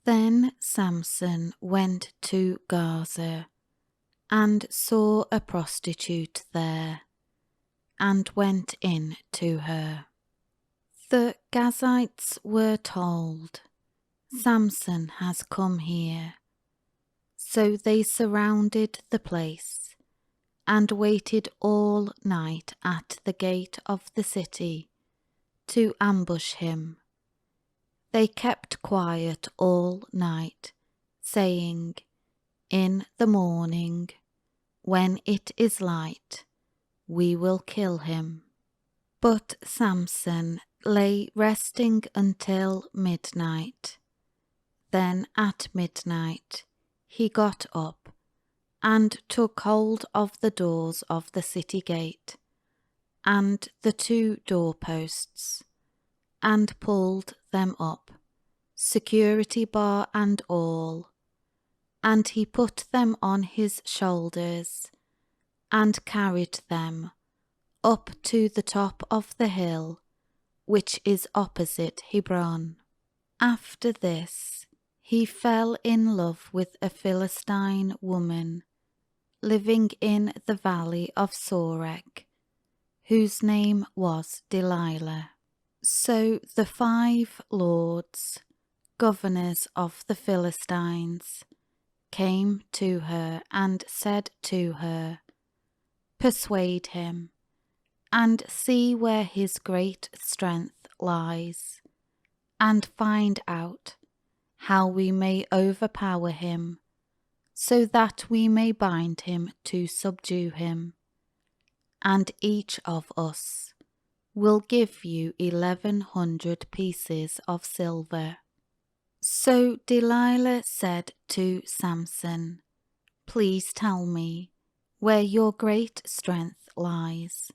Then Samson went to Gaza, and saw a prostitute there, and went in to her. The Gazites were told, "Samson has come here." So they surrounded the place, and waited all night at the gate of the city to ambush him. They kept quiet all night, saying, "In the morning, when it is light, we will kill him." But Samson lay resting until midnight. Then at midnight he got up and took hold of the doors of the city gate and the two doorposts, and pulled them up, security bar and all, and he put them on his shoulders, and carried them up to the top of the hill, which is opposite Hebron. After this, he fell in love with a Philistine woman living in the valley of Sorek, whose name was Delilah. So the 5 lords, governors of the Philistines, came to her and said to her, "Persuade him, and see where his great strength lies, and find out how we may overpower him, so that we may bind him to subdue him. And each of us will give you 1,100 pieces of silver." So Delilah said to Samson, "Please tell me where your great strength lies,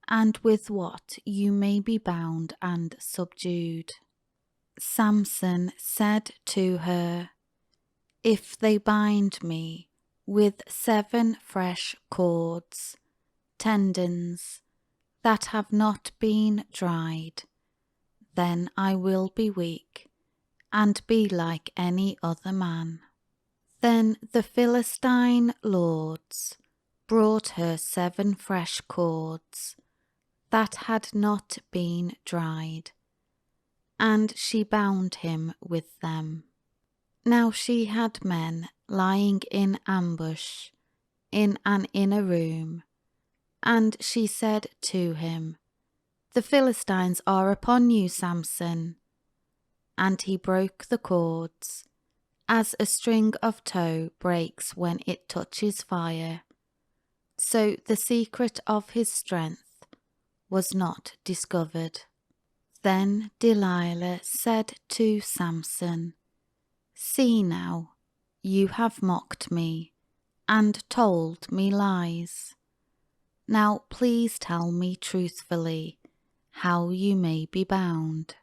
and with what you may be bound and subdued." Samson said to her, "If they bind me with 7 fresh cords, tendons that have not been dried, then I will be weak and be like any other man." Then the Philistine lords brought her 7 fresh cords that had not been dried, and she bound him with them. Now she had men lying in ambush in an inner room, and she said to him, "The Philistines are upon you, Samson." And he broke the cords, as a string of tow breaks when it touches fire. So the secret of his strength was not discovered. Then Delilah said to Samson, "See now, you have mocked me and told me lies. Now please tell me truthfully how you may be bound."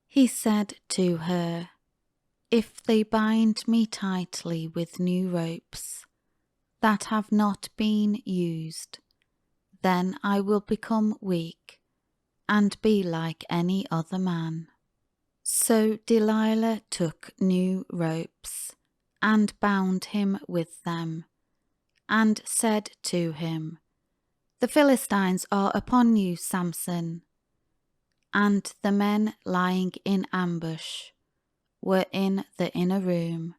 He said to her, "If they bind me tightly with new ropes that have not been used, then I will become weak and be like any other man." So Delilah took new ropes and bound him with them, and said to him, "The Philistines are upon you, Samson." And the men lying in ambush were in the inner room,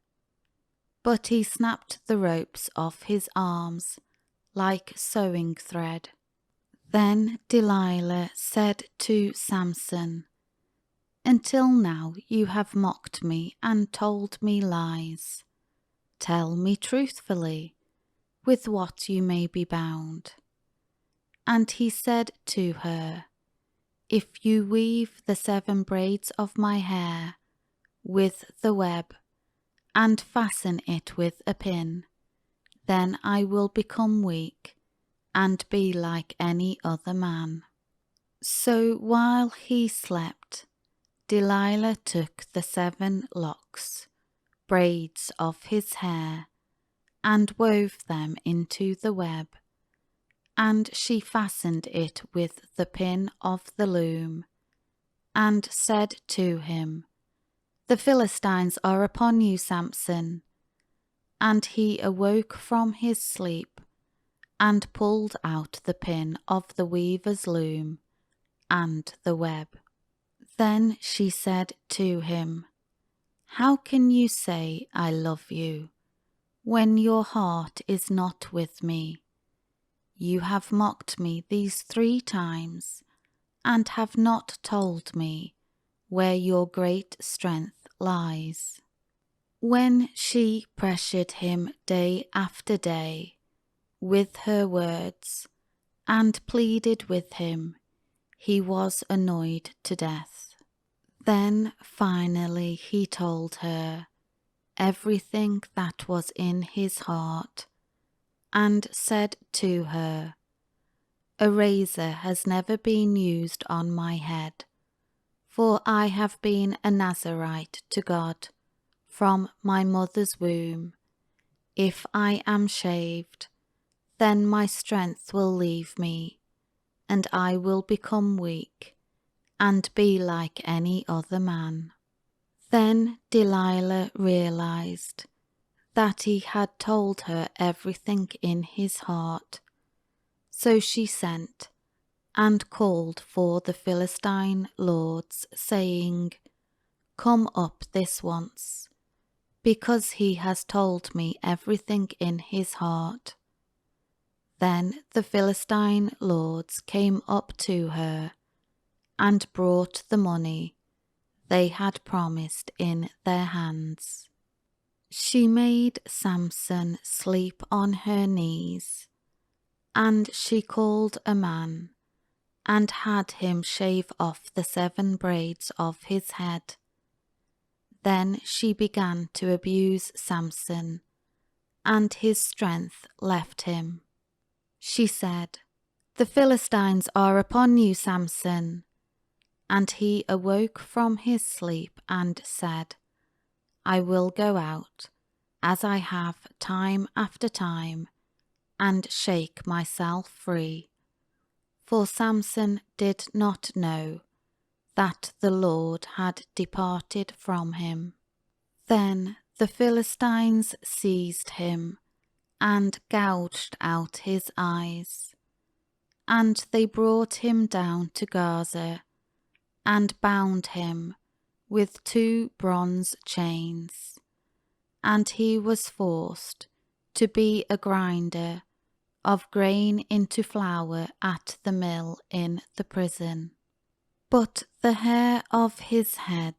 but he snapped the ropes off his arms like sewing thread. Then Delilah said to Samson, "Until now you have mocked me and told me lies. Tell me truthfully with what you may be bound." And he said to her, "If you weave the 7 braids of my hair with the web, and fasten it with a pin, then I will become weak and be like any other man." So while he slept, Delilah took the 7 locks, braids of his hair, and wove them into the web, and she fastened it with the pin of the loom, and said to him, The Philistines are upon you, Samson. And he awoke from his sleep, and pulled out the pin of the weaver's loom, and the web. Then she said to him, How can you say, I love you, when your heart is not with me? You have mocked me these 3 times, and have not told me where your great strength lies. When she pressured him day after day with her words, and pleaded with him, he was annoyed to death. Then finally he told her everything that was in his heart, and said to her, A razor has never been used on my head, for I have been a Nazarite to God from my mother's womb. If I am shaved, then my strength will leave me, and I will become weak, and be like any other man. Then Delilah realized that he had told her everything in his heart. So she sent and called for the Philistine lords, saying, Come up this once, because he has told me everything in his heart. Then the Philistine lords came up to her, and brought the money they had promised in their hands. She made Samson sleep on her knees, and she called a man, and had him shave off the 7 braids of his head. Then she began to abuse Samson, and his strength left him. She said, The Philistines are upon you, Samson. And he awoke from his sleep and said, I will go out, as I have time after time, and shake myself free. For Samson did not know that the Lord had departed from him. Then the Philistines seized him, and gouged out his eyes. And they brought him down to Gaza, and bound him with 2 bronze chains. And he was forced to be a grinder of grain into flour at the mill in the prison. But the hair of his head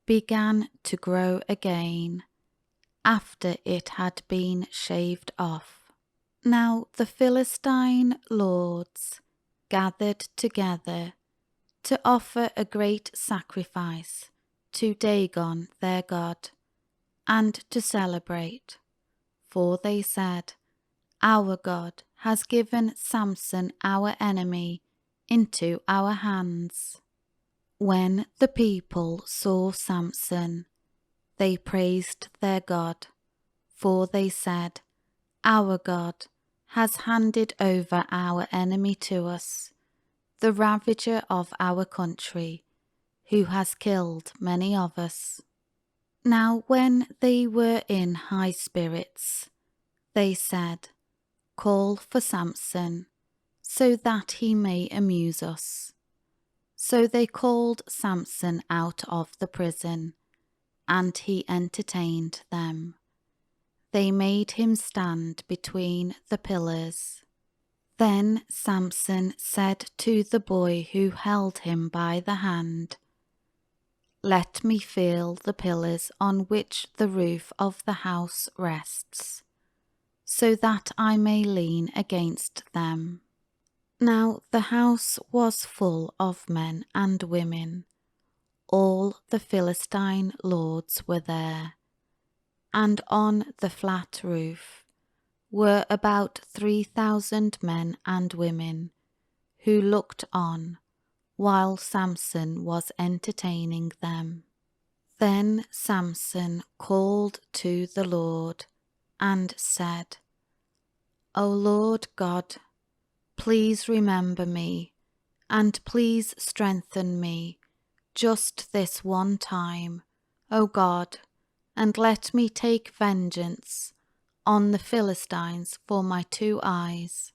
began to grow again after it had been shaved off. Now the Philistine lords gathered together to offer a great sacrifice to Dagon their god, and to celebrate. For they said, Our God has given Samson our enemy into our hands. When the people saw Samson, they praised their God, for they said, Our God has handed over our enemy to us, the ravager of our country, who has killed many of us. Now when they were in high spirits, they said, Call for Samson, so that he may amuse us. So they called Samson out of the prison, and he entertained them. They made him stand between the pillars. Then Samson said to the boy who held him by the hand, Let me feel the pillars on which the roof of the house rests, so that I may lean against them. Now the house was full of men and women. All the Philistine lords were there, and on the flat roof were about 3,000 men and women, who looked on while Samson was entertaining them. Then Samson called to the Lord and said, O Lord God, please remember me, and please strengthen me just this one time, O God, and let me take vengeance on the Philistines for my 2 eyes.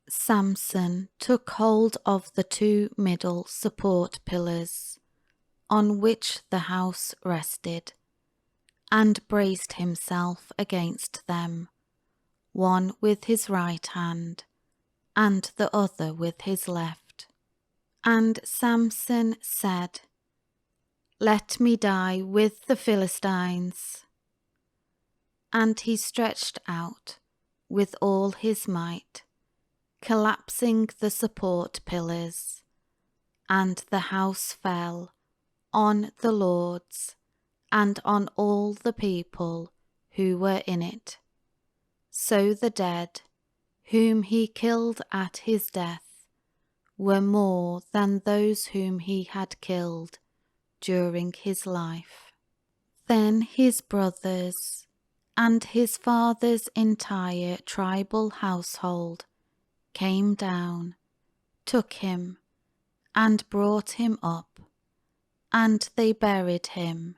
Samson took hold of the 2 middle support pillars on which the house rested, and braced himself against them, one with his right hand, and the other with his left. And Samson said, Let me die with the Philistines. And he stretched out with all his might, collapsing the support pillars, and the house fell on the lords and on all the people who were in it. So the dead, whom he killed at his death, were more than those whom he had killed during his life. Then his brothers and his father's entire tribal household came down, took him, and brought him up, and they buried him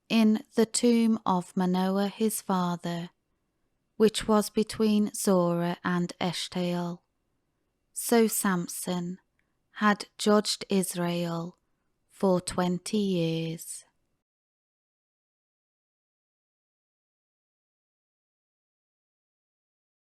in the tomb of Manoah his father, which was between Zorah and Eshtaol. So Samson had judged Israel for 20 years.